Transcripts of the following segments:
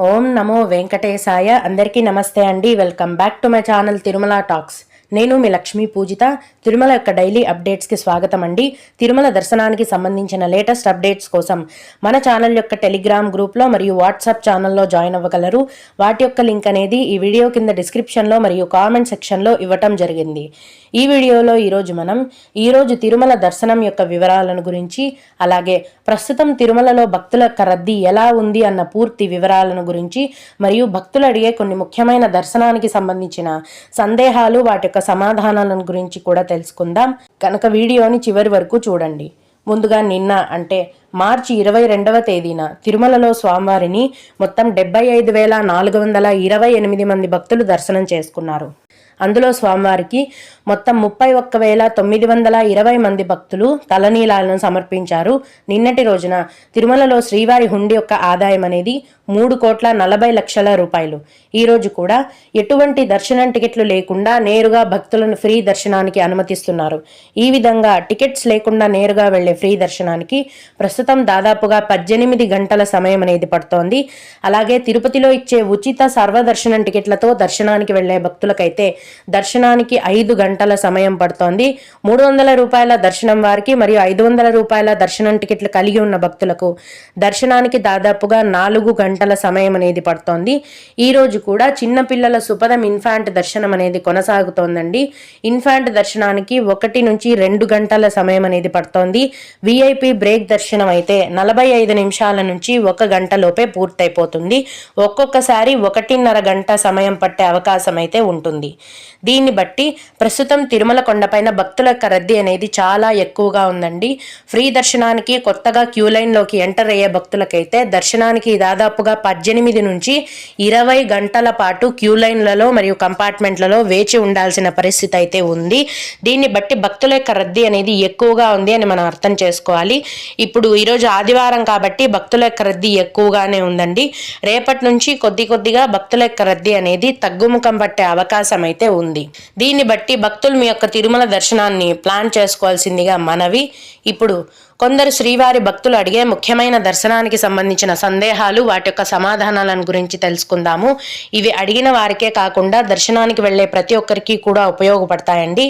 ఓం నమో వెంకటేశాయ. అందరికీ నమస్తే అండి. Welcome back to my channel Tirumala talks. నేను మీ లక్ష్మీ పూజిత. తిరుమల యొక్క డైలీ అప్డేట్స్కి స్వాగతం అండి. తిరుమల దర్శనానికి సంబంధించిన లేటెస్ట్ అప్డేట్స్ కోసం మన ఛానల్ యొక్క టెలిగ్రామ్ గ్రూప్లో మరియు వాట్సాప్ ఛానల్లో జాయిన్ అవ్వగలరు. వాటి యొక్క లింక్ అనేది ఈ వీడియో కింద డిస్క్రిప్షన్లో మరియు కామెంట్ సెక్షన్లో ఇవ్వటం జరిగింది. ఈ వీడియోలో ఈరోజు తిరుమల దర్శనం యొక్క వివరాలను గురించి, అలాగే ప్రస్తుతం తిరుమలలో భక్తుల యొక్క రద్దీ ఎలా ఉంది అన్న పూర్తి వివరాలను గురించి, మరియు భక్తులు అడిగే కొన్ని ముఖ్యమైన దర్శనానికి సంబంధించిన సందేహాలు, వాటి యొక్క సమాధానాలను గురించి కూడా తెలుసుకుందాం. కనుక వీడియోని చివరి వరకు చూడండి. ముందుగా నిన్న అంటే మార్చి 22వ తేదీన తిరుమలలో స్వామివారిని మొత్తం 75,428 మంది భక్తులు దర్శనం చేసుకున్నారు. అందులో స్వామివారికి మొత్తం 31,920 మంది భక్తులు తలనీలాలను సమర్పించారు. నిన్నటి రోజున తిరుమలలో శ్రీవారి హుండీ యొక్క ఆదాయం అనేది 3,40,00,000 రూపాయలు. ఈరోజు కూడా ఎటువంటి దర్శనం టికెట్లు లేకుండా నేరుగా భక్తులను ఫ్రీ దర్శనానికి అనుమతిస్తున్నారు. ఈ విధంగా టికెట్స్ లేకుండా నేరుగా వెళ్లే ఫ్రీ దర్శనానికి ప్రస్తుతం దాదాపుగా 18 గంటల సమయం అనేది పడుతోంది. అలాగే తిరుపతిలో ఇచ్చే ఉచిత సర్వదర్శనం టికెట్లతో దర్శనానికి వెళ్లే భక్తులకైతే దర్శనానికి 5 గంటల సమయం పడుతోంది. 300 రూపాయల దర్శనం వారికి మరియు 500 రూపాయల దర్శనం టికెట్లు కలిగి ఉన్న భక్తులకు దర్శనానికి దాదాపుగా 4 గంటల సమయం అనేది పడుతోంది. ఈ రోజు కూడా చిన్నపిల్లల సుపదం ఇన్ఫాంట్ దర్శనం అనేది కొనసాగుతోందండి. ఇన్ఫాంట్ దర్శనానికి 1 నుంచి 2 గంటల సమయం అనేది పడుతోంది. విఐపి బ్రేక్ దర్శనం అయితే 45 నిమిషాల నుంచి 1 గంట లోపే పూర్తయిపోతుంది. ఒక్కొక్కసారి 1.5 గంట సమయం పట్టే అవకాశం అయితే ఉంటుంది. దీన్ని బట్టి ప్రస్తుతం తిరుమల కొండపైన భక్తుల యొక్క రద్దీ అనేది చాలా ఎక్కువగా ఉందండి. ఫ్రీ దర్శనానికి కొత్తగా క్యూ లైన్లోకి ఎంటర్ అయ్యే భక్తులకైతే దర్శనానికి దాదాపుగా 18 నుంచి 20 గంటల పాటు క్యూ లైన్లలో మరియు కంపార్ట్మెంట్లలో వేచి ఉండాల్సిన పరిస్థితి అయితే ఉంది. దీన్ని బట్టి భక్తుల యొక్క రద్దీ అనేది ఎక్కువగా ఉంది అని మనం అర్థం చేసుకోవాలి. ఇప్పుడు ఈరోజు ఆదివారం కాబట్టి భక్తుల యొక్క రద్దీ ఎక్కువగానే ఉందండి. రేపటి నుంచి కొద్దిగా భక్తుల యొక్క రద్దీ అనేది తగ్గుముఖం పట్టే అవకాశం అయితే ఉంది. దీన్ని బట్టి భక్తులు మీ యొక్క తిరుమల దర్శనాన్ని ప్లాన్ చేసుకోవాల్సిందిగా మనవి. ఇప్పుడు కొందరు శ్రీవారి భక్తులు అడిగే ముఖ్యమైన దర్శనానికి సంబంధించిన సందేహాలు, వాటి యొక్క సమాధానాలను గురించి తెలుసుకుందాము. ఇవి అడిగిన వారికే కాకుండా దర్శనానికి వెళ్లే ప్రతి ఒక్కరికి కూడా ఉపయోగపడతాయండి.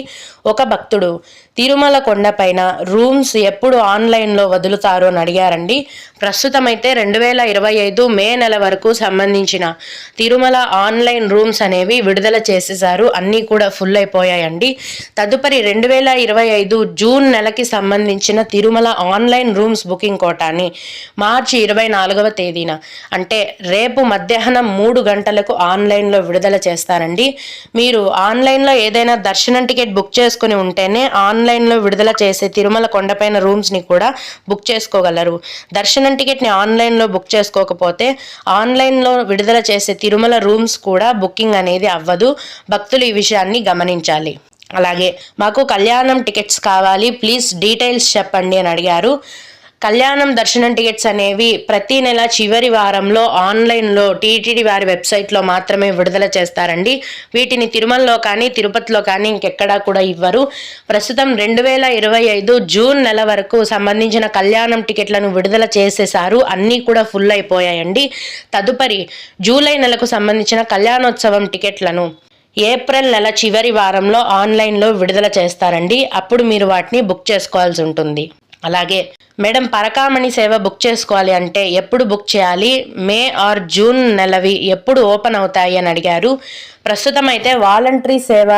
ఒక భక్తుడు తిరుమల కొండపైన రూమ్స్ ఎప్పుడు ఆన్లైన్లో వదులుతారు అని అడిగారండి. ప్రస్తుతం అయితే 2025 మే నెల వరకు సంబంధించిన తిరుమల ఆన్లైన్ రూమ్స్ అనేవి విడుదల చేసేసారు. అన్నీ కూడా ఫుల్ అయిపోయాయండి. తదుపరి 2025 జూన్ నెలకి సంబంధించిన తిరుమల ఆన్లైన్ రూమ్స్ బుకింగ్ కోటాని మార్చి 24వ తేదీన అంటే రేపు మధ్యాహ్నం 3 గంటలకు ఆన్లైన్లో విడుదల చేస్తారండి. మీరు ఆన్లైన్లో ఏదైనా దర్శనం టికెట్ బుక్ చేసుకుని ఉంటేనే ఆన్లైన్లో విడుదల చేసే తిరుమల కొండపైన రూమ్స్ని కూడా బుక్ చేసుకోగలరు. దర్శనం టికెట్ని ఆన్లైన్లో బుక్ చేసుకోకపోతే ఆన్లైన్లో విడుదల చేసే తిరుమల రూమ్స్ కూడా బుకింగ్ అనేది అవ్వదు. భక్తులు ఈ విషయాన్ని గమనించాలి. అలాగే మాకు కళ్యాణం టికెట్స్ కావాలి, ప్లీజ్ డీటెయిల్స్ చెప్పండి అని అడిగారు. కళ్యాణం దర్శనం టికెట్స్ అనేవి ప్రతి నెల చివరి వారంలో ఆన్లైన్లో టీటీడీ వారి వెబ్సైట్లో మాత్రమే విడుదల చేస్తారండి. వీటిని తిరుమలలో కానీ తిరుపతిలో కానీ ఇంకెక్కడా కూడా ఇవ్వరు. ప్రస్తుతం 2025 జూన్ నెల వరకు సంబంధించిన కళ్యాణం టికెట్లను విడుదల చేసేసారు. అన్నీ కూడా ఫుల్ అయిపోయాయండి. తదుపరి జూలై నెలకు సంబంధించిన కళ్యాణోత్సవం టికెట్లను ఏప్రిల్ నెల చివరి వారంలో ఆన్లైన్లో విడుదల చేస్తారండి. అప్పుడు మీరు వాటిని బుక్ చేసుకోవాల్సి ఉంటుంది. అలాగే మేడం పరకామణి సేవ బుక్ చేసుకోవాలి అంటే ఎప్పుడు బుక్ చేయాలి, మే ఆర్ జూన్ నెలవి ఎప్పుడు ఓపెన్ అవుతాయి అని అడిగారు. ప్రస్తుతం అయితే వాలంటరీ సేవ,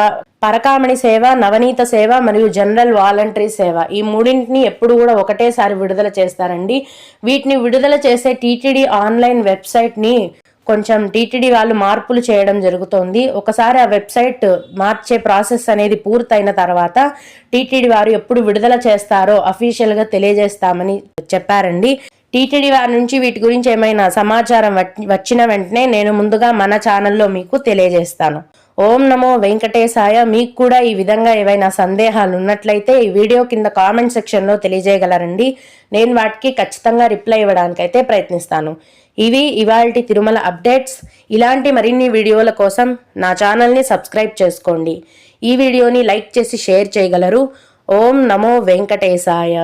పరకామణి సేవ, నవనీత సేవ మరియు జనరల్ వాలంటరీ సేవ ఈ మూడింటిని ఎప్పుడు కూడా ఒకటేసారి విడుదల చేస్తారండి. వీటిని విడుదల చేసే టీటీడీ ఆన్లైన్ వెబ్సైట్ని కొంచెం టీటీడీ వాళ్ళు మార్పులు చేయడం జరుగుతోంది. ఒకసారి ఆ వెబ్సైట్ మార్చే ప్రాసెస్ అనేది పూర్తయిన తర్వాత టీటీడీ వారు ఎప్పుడు విడుదల చేస్తారో అఫీషియల్గా తెలియజేస్తామని చెప్పారండి. టీటీడీ వారి నుంచి వీటి గురించి ఏమైనా సమాచారం వచ్చిన వెంటనే నేను ముందుగా మన ఛానల్లో మీకు తెలియజేస్తాను. ఓం నమో వెంకటేశాయ. మీకు కూడా ఈ విధంగా ఏవైనా సందేహాలు ఉన్నట్లయితే ఈ వీడియో కింద కామెంట్ సెక్షన్లో తెలియజేయగలరండి. నేను వాటికి ఖచ్చితంగా రిప్లై ఇవ్వడానికైతే ప్రయత్నిస్తాను. ఇవి ఇవాల్టి తిరుమల అప్డేట్స్. ఇలాంటి మరిన్ని వీడియోల కోసం నా ఛానల్ని సబ్స్క్రైబ్ చేసుకోండి. ఈ వీడియోని లైక్ చేసి షేర్ చేయగలరు. ఓం నమో వెంకటేశాయ.